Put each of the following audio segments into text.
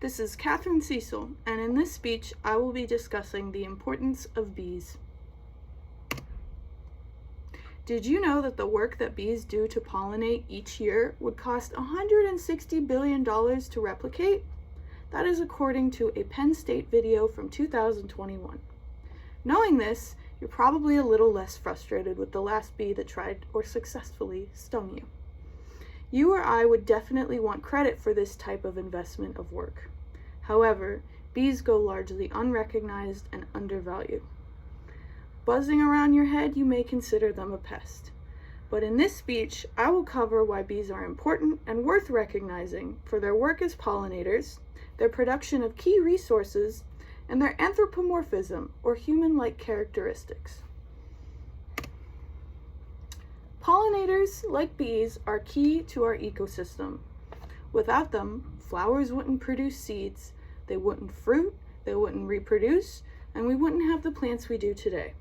This is Catherine Cecil, and in this speech, I will be discussing the importance of bees. Did you know that the work that bees do to pollinate each year would cost $160 billion to replicate? That is according to a Penn State video from 2021. Knowing this, you're probably a little less frustrated with the last bee that tried or successfully stung you. You or I would definitely want credit for this type of investment of work. However, bees go largely unrecognized and undervalued. Buzzing around your head, you may consider them a pest. But in this speech, I will cover why bees are important and worth recognizing for their work as pollinators, their production of key resources, and their anthropomorphism, or human-like characteristics. Pollinators, like bees, are key to our ecosystem. Without them, flowers wouldn't produce seeds, they wouldn't fruit, they wouldn't reproduce, and we wouldn't have the plants we do today.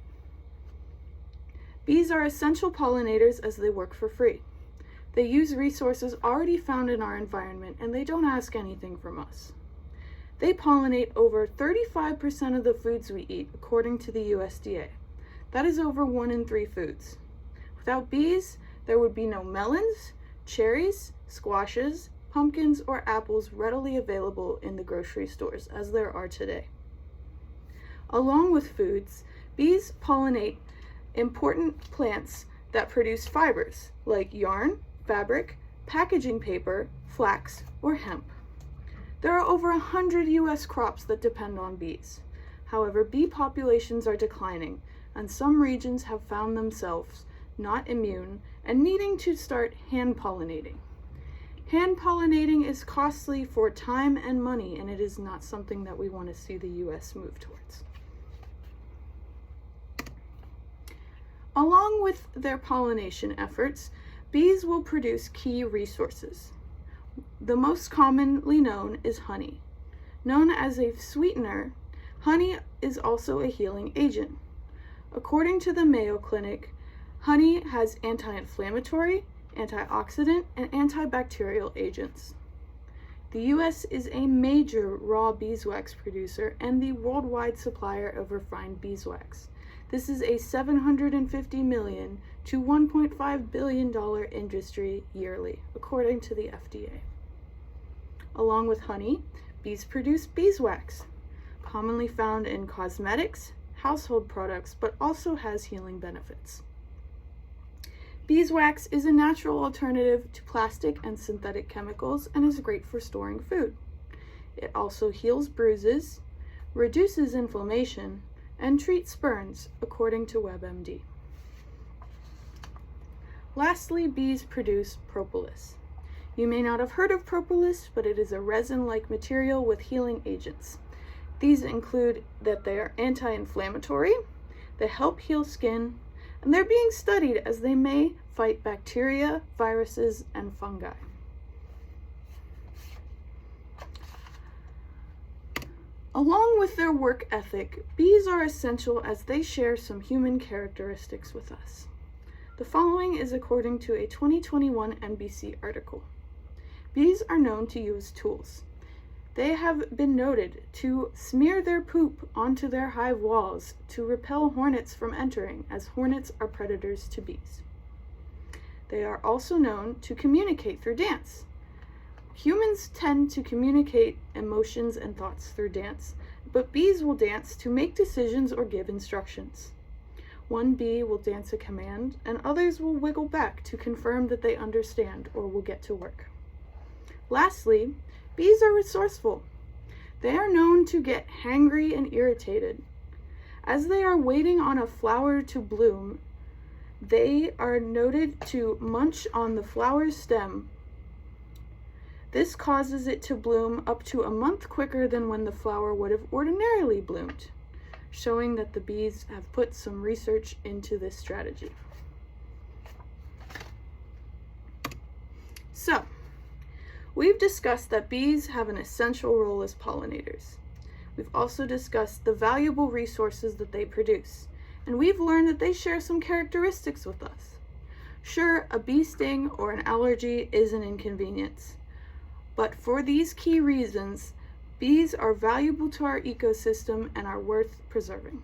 Bees are essential pollinators as they work for free. They use resources already found in our environment, and they don't ask anything from us. They pollinate over 35% of the foods we eat, according to the USDA. That is over 1 in 3 foods. Without bees, there would be no melons, cherries, squashes, pumpkins, or apples readily available in the grocery stores, as there are today. Along with foods, bees pollinate important plants that produce fibers, like yarn, fabric, packaging paper, flax, or hemp. There are over 100 U.S. crops that depend on bees. However, bee populations are declining, and some regions have found themselves not immune and needing to start hand pollinating. Hand pollinating is costly for time and money, and it is not something that we want to see the U.S. move towards. Along with their pollination efforts, bees will produce key resources. The most commonly known is honey. Known as a sweetener, honey is also a healing agent. According to the Mayo Clinic, honey has anti-inflammatory, antioxidant, and antibacterial agents. The U.S. is a major raw beeswax producer and the worldwide supplier of refined beeswax. This is a $750 million to $1.5 billion industry yearly, according to the FDA. Along with honey, bees produce beeswax, commonly found in cosmetics, household products, but also has healing benefits. Beeswax is a natural alternative to plastic and synthetic chemicals and is great for storing food. It also heals bruises, reduces inflammation, and treats burns, according to WebMD. Lastly, bees produce propolis. You may not have heard of propolis, but it is a resin-like material with healing agents. These include that they are anti-inflammatory, they help heal skin, and they're being studied as they may fight bacteria, viruses, and fungi. Along with their work ethic, bees are essential as they share some human characteristics with us. The following is according to a 2021 NBC article. Bees are known to use tools. They have been noted to smear their poop onto their hive walls to repel hornets from entering, as hornets are predators to bees. They are also known to communicate through dance. Humans tend to communicate emotions and thoughts through dance, but bees will dance to make decisions or give instructions. One bee will dance a command, and others will wiggle back to confirm that they understand or will get to work. Lastly, bees are resourceful. They are known to get hangry and irritated. As they are waiting on a flower to bloom, they are noted to munch on the flower's stem. This causes it to bloom up to a month quicker than when the flower would have ordinarily bloomed, showing that the bees have put some research into this strategy. So, we've discussed that bees have an essential role as pollinators. We've also discussed the valuable resources that they produce, and we've learned that they share some characteristics with us. Sure, a bee sting or an allergy is an inconvenience, but for these key reasons, Bees are valuable to our ecosystem and are worth preserving.